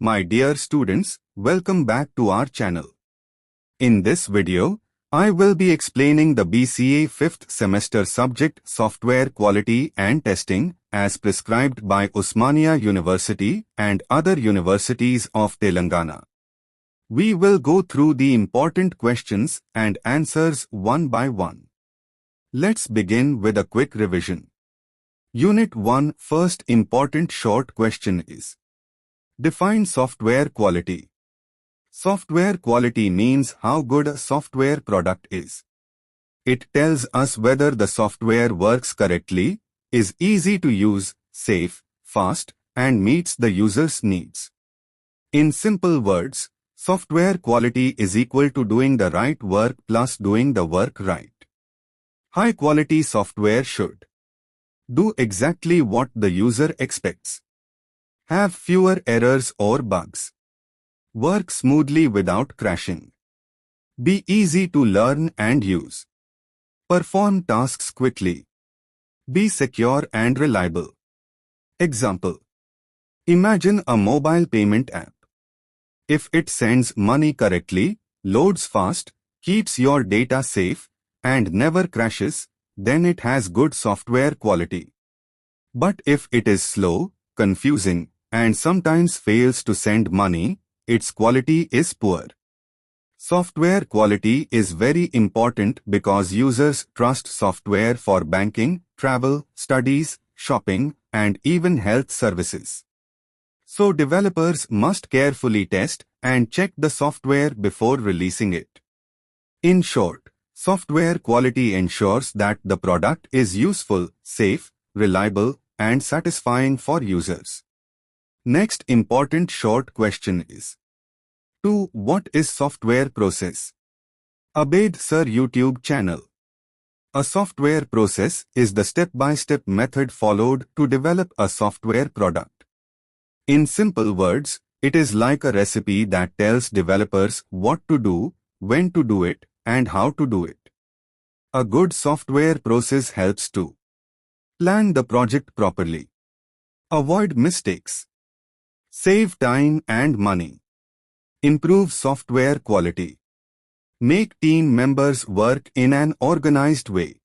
My dear students, welcome back to our channel. In this video, I will be explaining the BCA 5th semester subject Software Quality and Testing as prescribed by Osmania University and other universities of Telangana. We will go through the important questions and answers one by one. Let's begin with a quick revision. Unit 1 first important short question is: define software quality. Software quality means how good a software product is. It tells us whether the software works correctly, is easy to use, safe, fast, and meets the user's needs. In simple words, software quality is equal to doing the right work plus doing the work right. High-quality software should do exactly what the user expects, have fewer errors or bugs, work smoothly without crashing, be easy to learn and use, perform tasks quickly, be secure and reliable. Example: imagine a mobile payment app. If it sends money correctly, loads fast, keeps your data safe, and never crashes, then it has good software quality. But if it is slow, confusing, and sometimes fails to send money, its quality is poor. Software quality is very important because users trust software for banking, travel, studies, shopping, and even health services. So developers must carefully test and check the software before releasing it. In short, software quality ensures that the product is useful, safe, reliable, and satisfying for users. Next important short question is: 2. What is software process? Abed Sir YouTube channel. A software process is the step-by-step method followed to develop a software product. In simple words, it is like a recipe that tells developers what to do, when to do it, and how to do it. A good software process helps to plan the project properly, avoid mistakes, save time and money, improve software quality, make team members work in an organized way.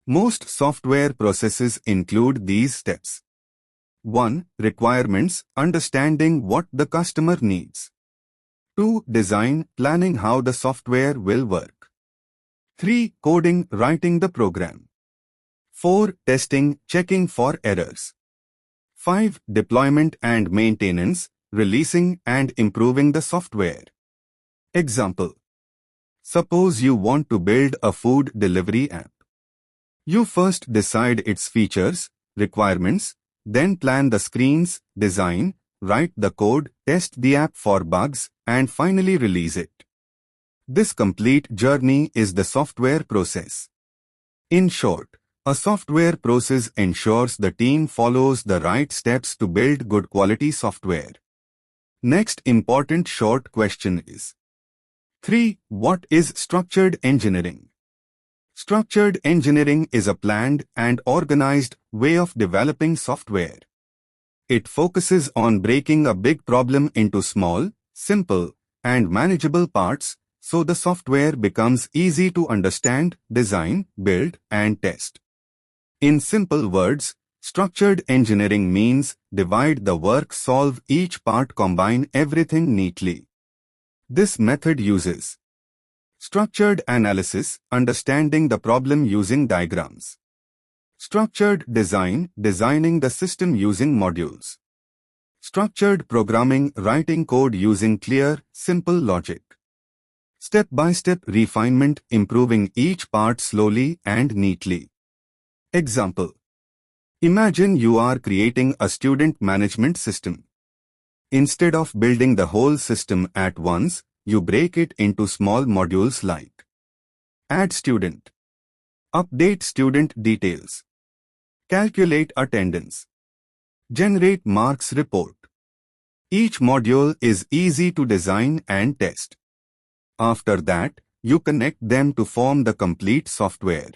Most software processes include these steps. 1. Requirements, understanding what the customer needs. 2. Design, planning how the software will work. 3. Coding, writing the program. 4. Testing, checking for errors. 5. Deployment and maintenance, releasing and improving the software. Example: suppose you want to build a food delivery app. You first decide its features, requirements, then plan the screens, design, write the code, test the app for bugs, and finally release it. This complete journey is the software process. In short, a software process ensures the team follows the right steps to build good quality software. Next important short question is: 3. What is structured engineering? Structured engineering is a planned and organized way of developing software. It focuses on breaking a big problem into small, simple, and manageable parts so the software becomes easy to understand, design, build, and test. In simple words, structured engineering means divide the work, solve each part, combine everything neatly. This method uses structured analysis, understanding the problem using diagrams. Structured design, designing the system using modules. Structured programming, writing code using clear, simple logic. Step-by-step refinement, improving each part slowly and neatly. Example: imagine you are creating a student management system. Instead of building the whole system at once, you break it into small modules like add student, update student details, calculate attendance, generate marks report. Each module is easy to design and test. After that, you connect them to form the complete software.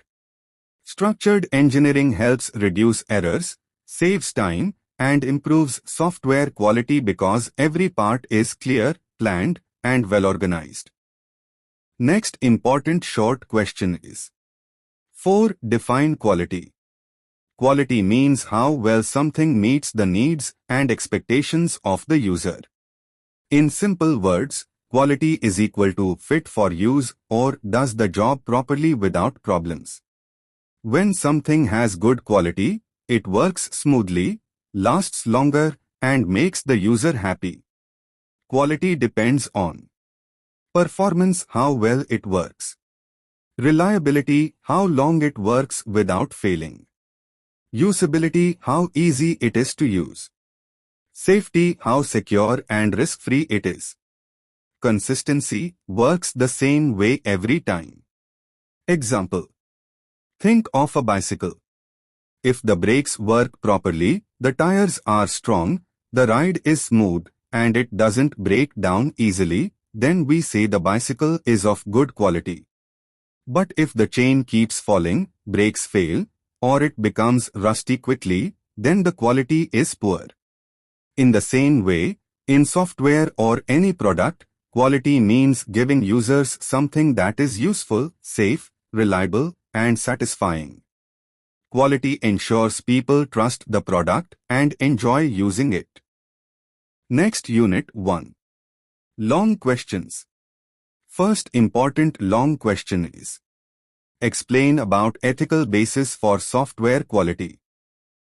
Structured engineering helps reduce errors, saves time, and improves software quality because every part is clear, planned, and well organized. Next important short question is 4. Define quality. Quality means how well something meets the needs and expectations of the user. In simple words, quality is equal to fit for use or does the job properly without problems. When something has good quality, it works smoothly, lasts longer, and makes the user happy. Quality depends on performance, how well it works; reliability, how long it works without failing; usability, how easy it is to use; safety, how secure and risk-free it is; consistency, works the same way every time. Example: think of a bicycle. If the brakes work properly, the tires are strong, the ride is smooth, and it doesn't break down easily, then we say the bicycle is of good quality. But if the chain keeps falling, brakes fail, or it becomes rusty quickly, then the quality is poor. In the same way, in software or any product, quality means giving users something that is useful, safe, reliable, and satisfying. Quality ensures people trust the product and enjoy using it. Next, Unit 1. Long questions. First important long question is: explain about ethical basis for software quality.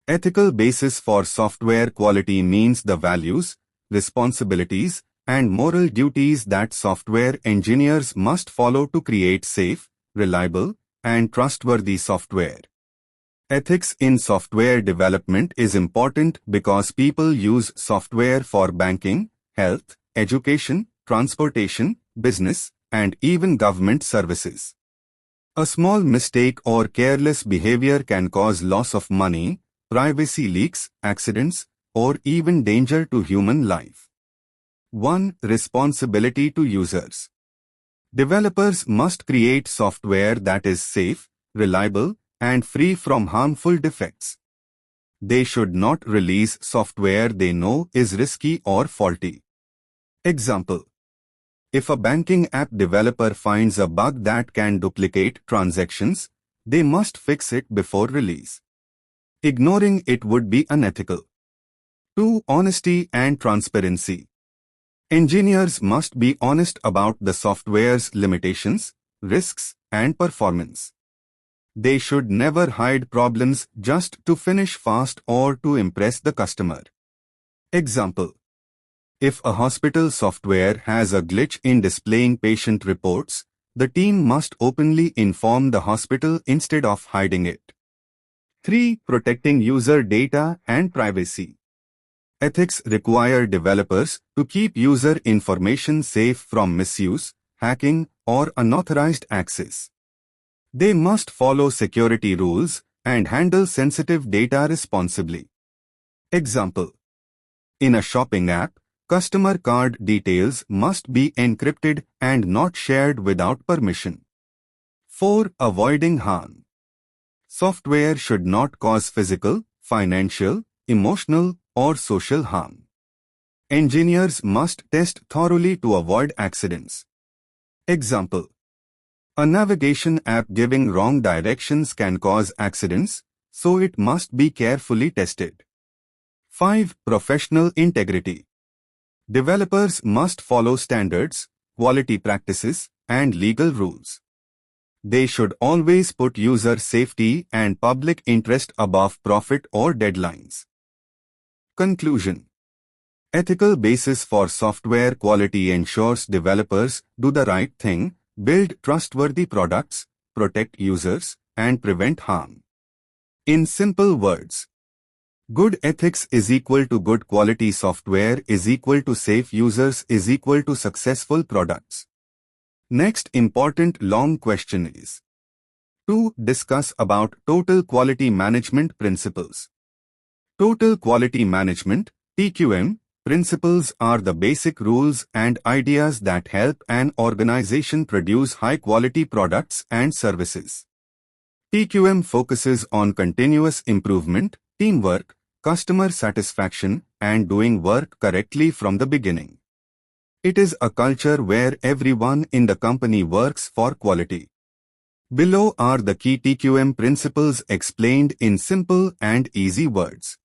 Ethical basis for software quality means the values, responsibilities, and moral duties that software engineers must follow to create safe, reliable, and trustworthy software. Ethics in software development is important because people use software for banking, health, education, transportation, business, and even government services. A small mistake or careless behavior can cause loss of money, privacy leaks, accidents, or even danger to human life. 1. Responsibility to users. Developers must create software that is safe, reliable, and free from harmful defects. They should not release software they know is risky or faulty. Example: if a banking app developer finds a bug that can duplicate transactions, they must fix it before release. Ignoring it would be unethical. 2. Honesty and transparency. Engineers must be honest about the software's limitations, risks, and performance. They should never hide problems just to finish fast or to impress the customer. Example: if a hospital software has a glitch in displaying patient reports, the team must openly inform the hospital instead of hiding it. 3. Protecting user data and privacy. Ethics require developers to keep user information safe from misuse, hacking, or unauthorized access. They must follow security rules and handle sensitive data responsibly. Example: in a shopping app, customer card details must be encrypted and not shared without permission. 4. Avoiding harm. Software should not cause physical, financial, emotional, or social harm. Engineers must test thoroughly to avoid accidents. Example: a navigation app giving wrong directions can cause accidents, so it must be carefully tested. 5. Professional integrity. Developers must follow standards, quality practices, and legal rules. They should always put user safety and public interest above profit or deadlines. Conclusion: ethical basis for software quality ensures developers do the right thing, build trustworthy products, protect users, and prevent harm. In simple words, good ethics is equal to good quality software is equal to safe users is equal to successful products. Next important long question is: 2. Discuss about total quality management principles. Total quality management, TQM, principles are the basic rules and ideas that help an organization produce high-quality products and services. TQM focuses on continuous improvement, teamwork, customer satisfaction, and doing work correctly from the beginning. It is a culture where everyone in the company works for quality. Below are the key TQM principles explained in simple and easy words.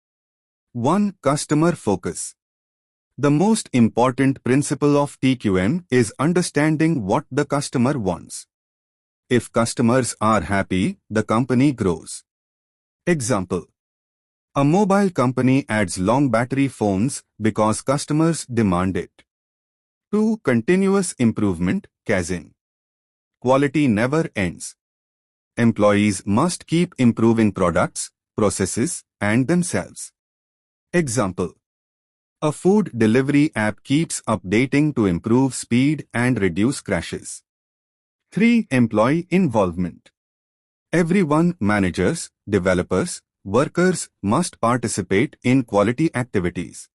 1. Customer focus. The most important principle of TQM is understanding what the customer wants. If customers are happy, the company grows. Example. A mobile company adds long battery phones because customers demand it. 2. Continuous improvement, Kaizen. Quality never ends. Employees must keep improving products, processes, and themselves. Example. A food delivery app keeps updating to improve speed and reduce crashes. 3. Employee involvement. Everyone, managers, developers, workers, must participate in quality activities.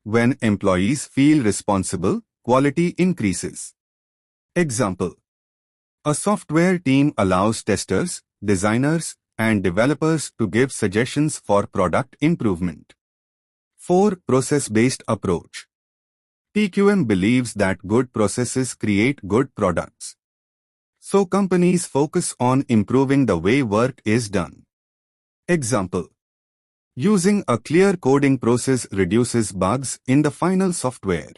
When employees feel responsible, quality increases. Example. A software team allows testers, designers, and developers to give suggestions for product improvement. 4. Process-based approach. TQM believes that good processes create good products. So companies focus on improving the way work is done. Example. Using a clear coding process reduces bugs in the final software.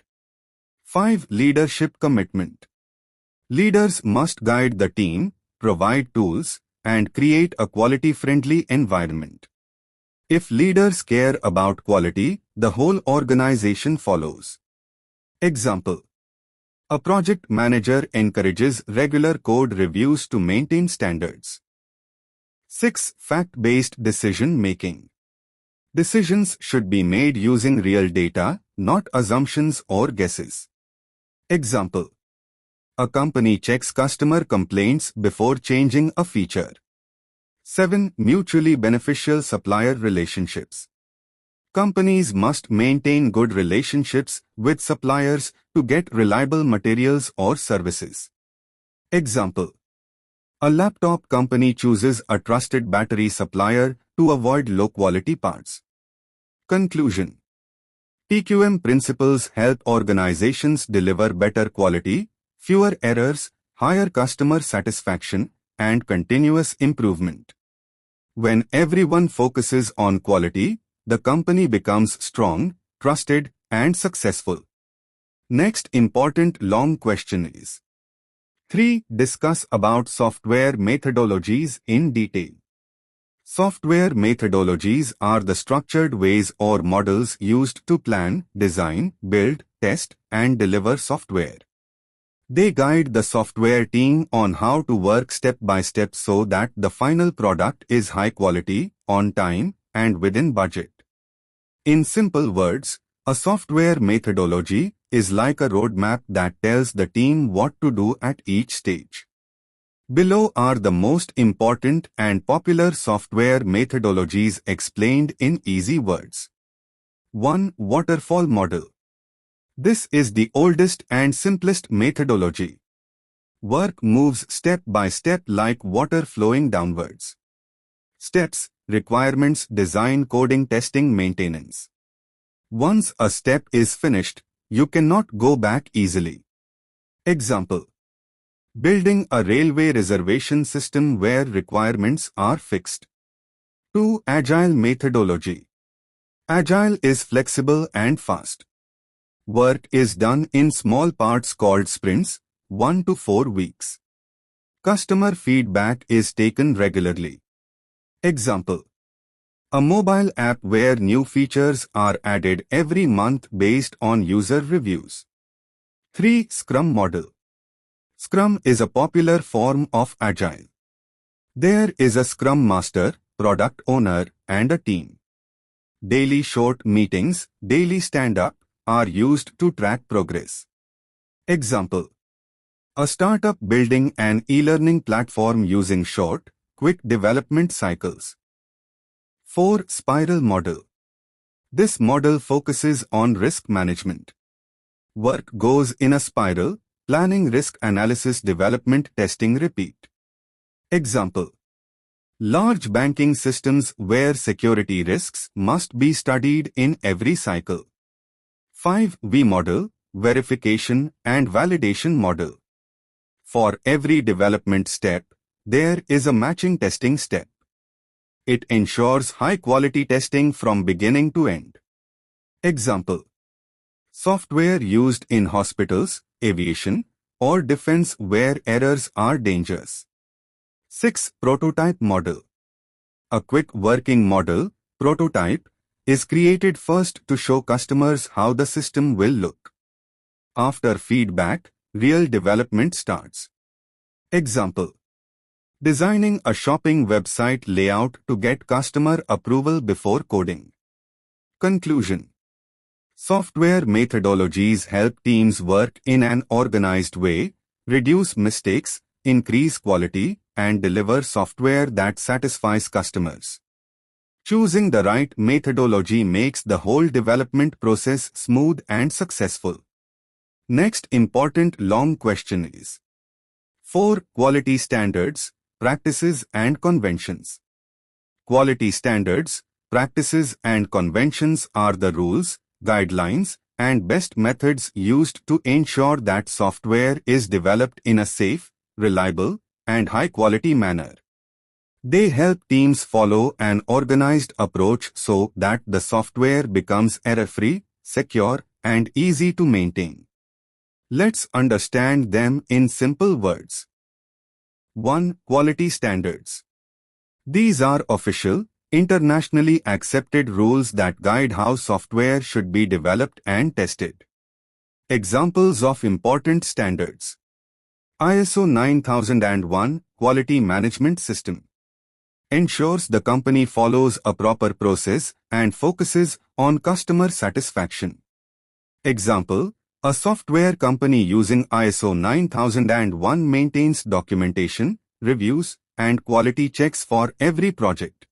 5. Leadership commitment. Leaders must guide the team, provide tools, and create a quality-friendly environment. If leaders care about quality, the whole organization follows. Example. A project manager encourages regular code reviews to maintain standards. 6. Fact-based decision-making. Decisions should be made using real data, not assumptions or guesses. Example. A company checks customer complaints before changing a feature. 7. Mutually beneficial supplier relationships. Companies must maintain good relationships with suppliers to get reliable materials or services. Example. A laptop company chooses a trusted battery supplier to avoid low-quality parts. Conclusion. TQM principles help organizations deliver better quality, fewer errors, higher customer satisfaction, and continuous improvement. When everyone focuses on quality, the company becomes strong, trusted, and successful. Next important long question is 3. Discuss about software methodologies in detail. Software methodologies are the structured ways or models used to plan, design, build, test, and deliver software. They guide the software team on how to work step by step so that the final product is high quality, on time, and within budget. In simple words, a software methodology is like a roadmap that tells the team what to do at each stage. Below are the most important and popular software methodologies explained in easy words. 1. Waterfall model. This is the oldest and simplest methodology. Work moves step by step like water flowing downwards. Steps, requirements, design, coding, testing, maintenance. Once a step is finished, you cannot go back easily. Example. Building a railway reservation system where requirements are fixed. 2. Agile methodology. Agile is flexible and fast. Work is done in small parts called sprints, 1 to 4 weeks. Customer feedback is taken regularly. Example. A mobile app where new features are added every month based on user reviews. 3. Scrum model. Scrum is a popular form of Agile. There is a Scrum Master, product owner, and a team. Daily short meetings, daily stand-up, are used to track progress. Example. A startup building an e-learning platform using short, quick development cycles. 4. Spiral model. This model focuses on risk management. Work goes in a spiral, planning, risk analysis, development, testing, repeat. Example. Large banking systems where security risks must be studied in every cycle. 5V model, verification and validation model. For every development step, there is a matching testing step. It ensures high-quality testing from beginning to end. Example: software used in hospitals, aviation, or defense where errors are dangerous. 6. Prototype model. A quick working model, prototype, is created first to show customers how the system will look. After feedback, real development starts. Example: designing a shopping website layout to get customer approval before coding. Conclusion: software methodologies help teams work in an organized way, reduce mistakes, increase quality, and deliver software that satisfies customers. Choosing the right methodology makes the whole development process smooth and successful. Next important long question is: 4. Quality standards, practices and conventions. Quality standards, practices and conventions are the rules, guidelines, and best methods used to ensure that software is developed in a safe, reliable, and high-quality manner. They help teams follow an organized approach so that the software becomes error-free, secure, and easy to maintain. Let's understand them in simple words. 1. Quality standards. These are official, internationally accepted rules that guide how software should be developed and tested. Examples of important standards: ISO 9001 Quality Management System ensures the company follows a proper process and focuses on customer satisfaction. Example: a software company using ISO 9001 maintains documentation, reviews, and quality checks for every project.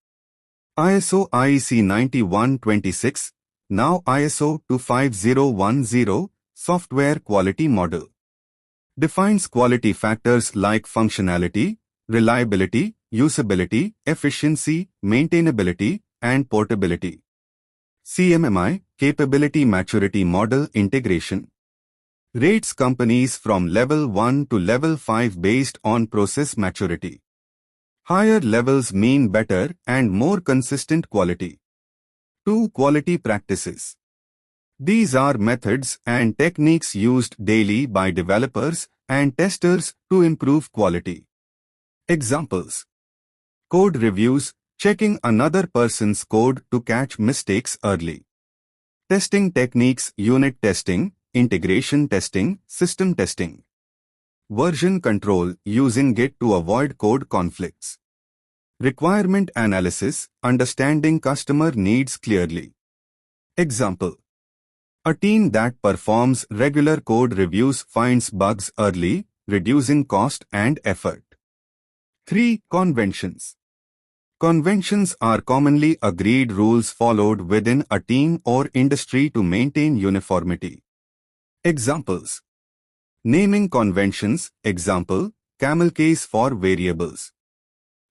ISO IEC 9126, now ISO 25010, Software Quality Model, defines quality factors like functionality, reliability, usability, efficiency, maintainability, and portability. CMMI, Capability Maturity Model Integration, rates companies from level 1 to level 5 based on process maturity. Higher levels mean better and more consistent quality. 2. Quality practices. These are methods and techniques used daily by developers and testers to improve quality. Examples: code reviews, checking another person's code to catch mistakes early. Testing techniques: unit testing, integration testing, system testing. Version control, using Git to avoid code conflicts. Requirement analysis, understanding customer needs clearly. Example: a team that performs regular code reviews finds bugs early, reducing cost and effort. 3. Conventions. Conventions are commonly agreed rules followed within a team or industry to maintain uniformity. Examples: naming conventions, example, camel case for variables.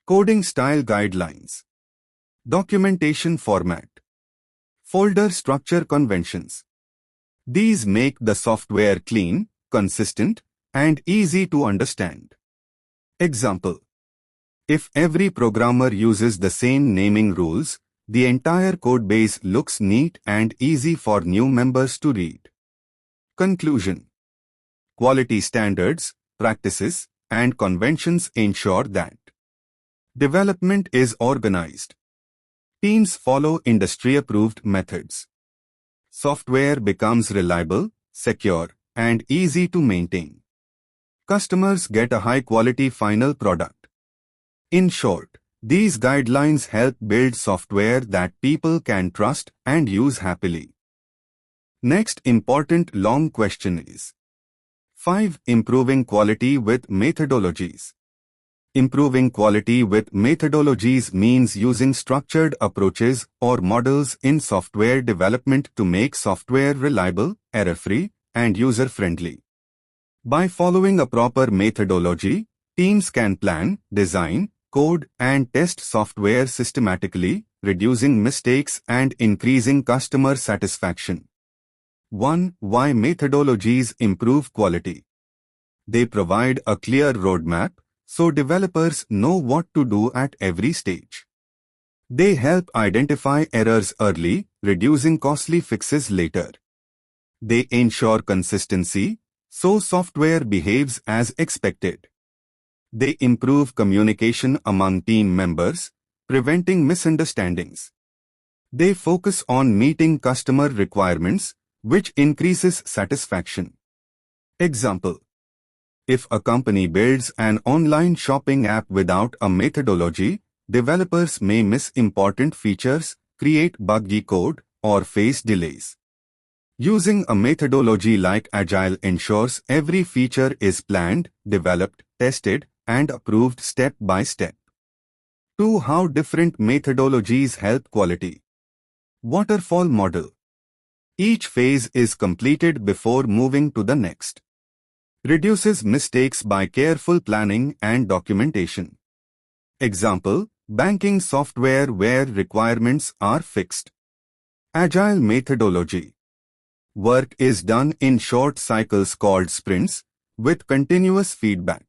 Coding style guidelines. Documentation format. Folder structure conventions. These make the software clean, consistent, and easy to understand. Example: if every programmer uses the same naming rules, the entire codebase looks neat and easy for new members to read. Conclusion: quality standards, practices, and conventions ensure that development is organized. Teams follow industry-approved methods. Software becomes reliable, secure, and easy to maintain. Customers get a high-quality final product. In short, these guidelines help build software that people can trust and use happily. Next important long question is: 5. Improving quality with methodologies. Improving quality with methodologies means using structured approaches or models in software development to make software reliable, error-free, and user-friendly. By following a proper methodology, teams can plan, design, code and test software systematically, reducing mistakes and increasing customer satisfaction. 1. Why methodologies improve quality? They provide a clear roadmap, so developers know what to do at every stage. They help identify errors early, reducing costly fixes later. They ensure consistency, so software behaves as expected. They improve communication among team members, preventing misunderstandings. They focus on meeting customer requirements, which increases satisfaction. Example: if a company builds an online shopping app without a methodology, developers may miss important features, create buggy code, or face delays. Using a methodology like Agile ensures every feature is planned, developed, tested, and approved step by step. 2. How different methodologies help quality. Waterfall model. Each phase is completed before moving to the next. Reduces mistakes by careful planning and documentation. Example: banking software where requirements are fixed. Agile methodology. Work is done in short cycles called sprints, with continuous feedback.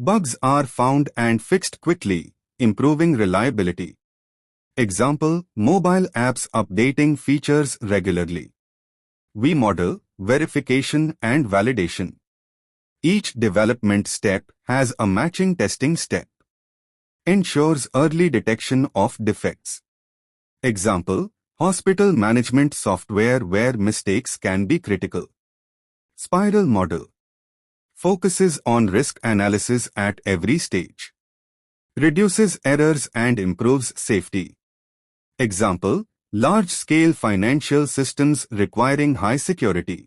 Bugs are found and fixed quickly, improving reliability. Example: mobile apps updating features regularly. V model, verification and validation. Each development step has a matching testing step. Ensures early detection of defects. Example: hospital management software where mistakes can be critical. Spiral model. Focuses on risk analysis at every stage. Reduces errors and improves safety. Example: large-scale financial systems requiring high security.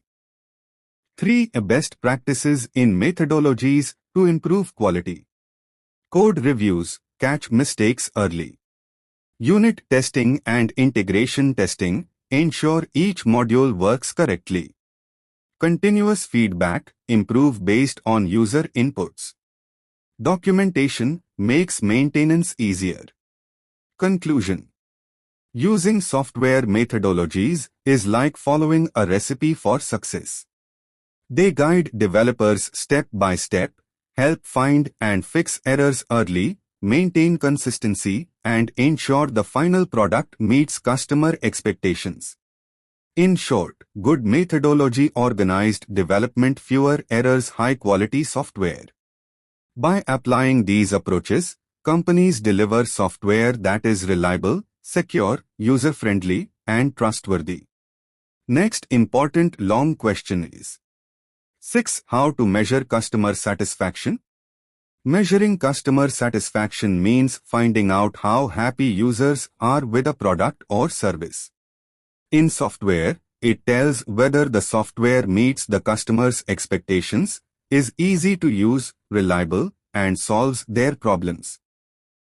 3. Best practices in methodologies to improve quality. Code reviews, catch mistakes early. Unit testing and integration testing, ensure each module works correctly. Continuous feedback, improve based on user inputs. Documentation, makes maintenance easier. Conclusion. Using software methodologies is like following a recipe for success. They guide developers step by step, help find and fix errors early, maintain consistency, and ensure the final product meets customer expectations. In short, good methodology, organized development, fewer errors, high-quality software. By applying these approaches, companies deliver software that is reliable, secure, user-friendly, and trustworthy. Next important long question is: 6. How to measure customer satisfaction? Measuring customer satisfaction means finding out how happy users are with a product or service. In software, it tells whether the software meets the customer's expectations, is easy to use, reliable, and solves their problems.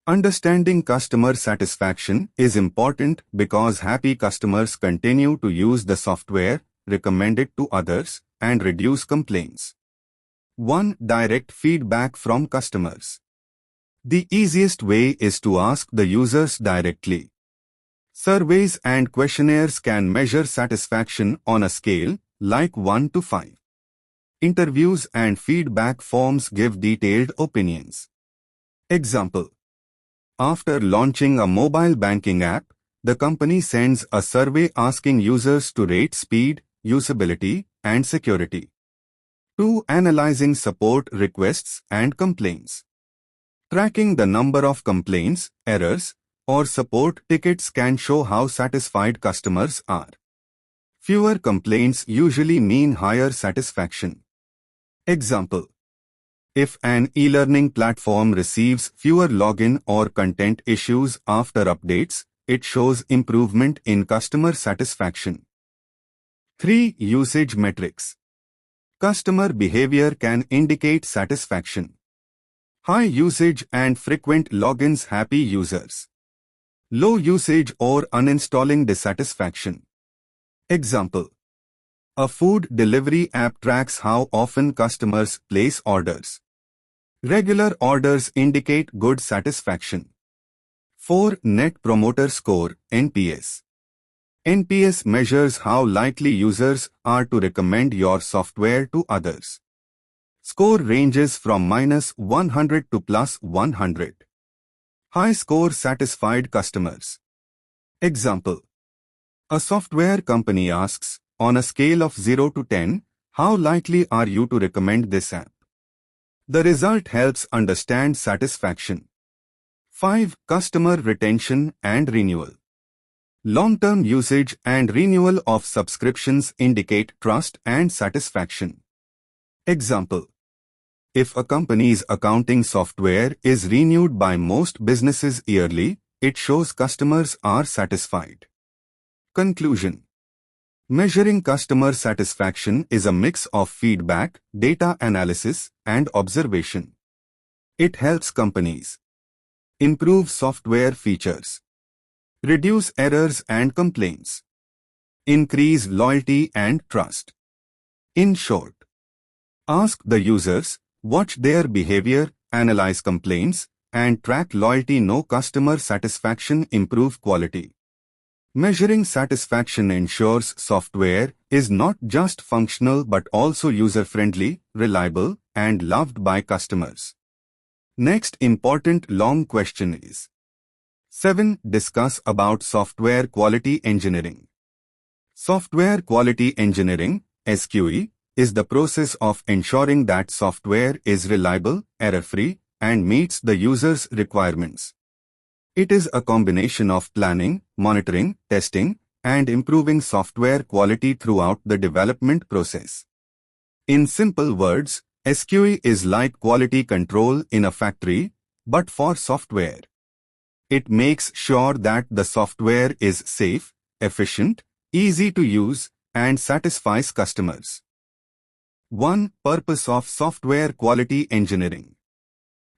Understanding customer satisfaction is important because happy customers continue to use the software, recommend it to others, and reduce complaints. 1. Direct feedback from customers. The easiest way is to ask the users directly. Surveys and questionnaires can measure satisfaction on a scale like 1 to 5. Interviews and feedback forms give detailed opinions. Example: after launching a mobile banking app, the company sends a survey asking users to rate speed, usability, and security. 2. Analyzing support requests and complaints. Tracking the number of complaints, errors, or support tickets can show how satisfied customers are. Fewer complaints usually mean higher satisfaction. Example: if an e-learning platform receives fewer login or content issues after updates, it shows improvement in customer satisfaction. 3. Usage metrics. Customer behavior can indicate satisfaction. High usage and frequent logins, happy users. Low usage or uninstalling, dissatisfaction. Example: a food delivery app tracks how often customers place orders. Regular orders indicate good satisfaction. 4. Net Promoter Score, NPS. NPS measures how likely users are to recommend your software to others. Score ranges from -100 to +100. High score satisfied customers. Example. A software company asks, on a scale of 0 to 10, how likely are you to recommend this app? The result helps understand satisfaction. 5. Customer retention and renewal. Long-term usage and renewal of subscriptions indicate trust and satisfaction. Example. If a company's accounting software is renewed by most businesses yearly, it shows customers are satisfied. Conclusion. Measuring customer satisfaction is a mix of feedback, data analysis, and observation. It helps companies improve software features, reduce errors and complaints, increase loyalty and trust. In short, ask the users, watch their behavior, analyze complaints, and track loyalty. Know customer satisfaction, improve quality. Measuring satisfaction ensures software is not just functional but also user-friendly, reliable, and loved by customers. Next important long question is 7. Discuss about software quality engineering. Software quality engineering, SQE, is the process of ensuring that software is reliable, error-free, and meets the user's requirements. It is a combination of planning, monitoring, testing, and improving software quality throughout the development process. In simple words, SQE is like quality control in a factory, but for software. It makes sure that the software is safe, efficient, easy to use, and satisfies customers. 1. Purpose of software quality engineering.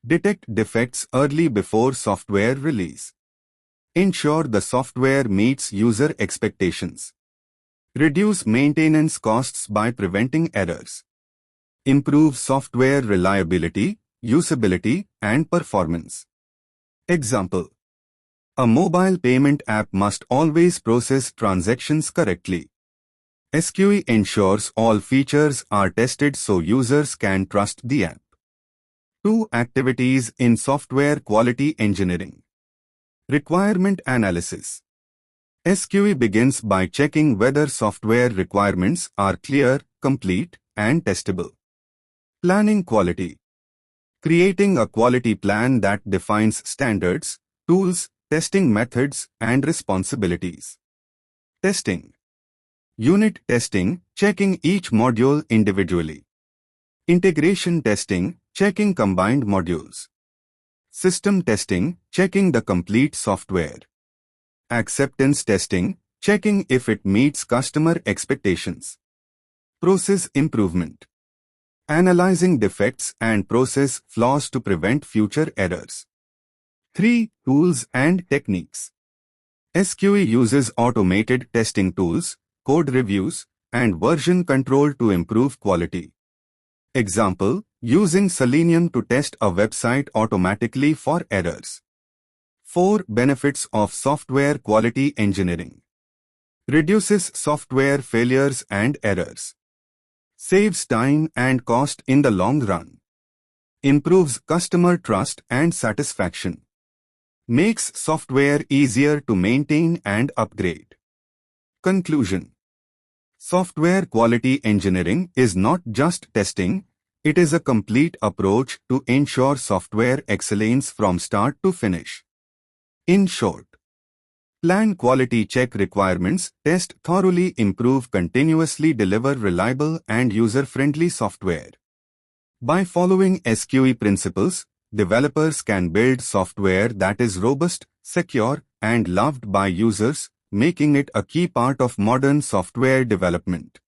Detect defects early before software release. Ensure the software meets user expectations. Reduce maintenance costs by preventing errors. Improve software reliability, usability, and performance. Example. A mobile payment app must always process transactions correctly. SQE ensures all features are tested so users can trust the app. 2. Activities in software quality engineering. Requirement analysis. SQE begins by checking whether software requirements are clear, complete, and testable. Planning quality. Creating a quality plan that defines standards, tools, testing methods, and responsibilities. Testing. Unit testing, checking each module individually. Integration testing, checking combined modules. System testing, checking the complete software. Acceptance testing, checking if it meets customer expectations. Process improvement. Analyzing defects and process flaws to prevent future errors. 3. Tools and techniques. SQE uses automated testing tools, code reviews, and version control to improve quality. Example, using Selenium to test a website automatically for errors. 4. Benefits of software quality engineering. Reduces software failures and errors. Saves time and cost in the long run. Improves customer trust and satisfaction. Makes software easier to maintain and upgrade. Conclusion. Software quality engineering is not just testing, it is a complete approach to ensure software excellence from start to finish. In short, plan quality, check requirements, test thoroughly, improve continuously, deliver reliable and user-friendly software. By following SQE principles, developers can build software that is robust, secure, and loved by users, making it a key part of modern software development.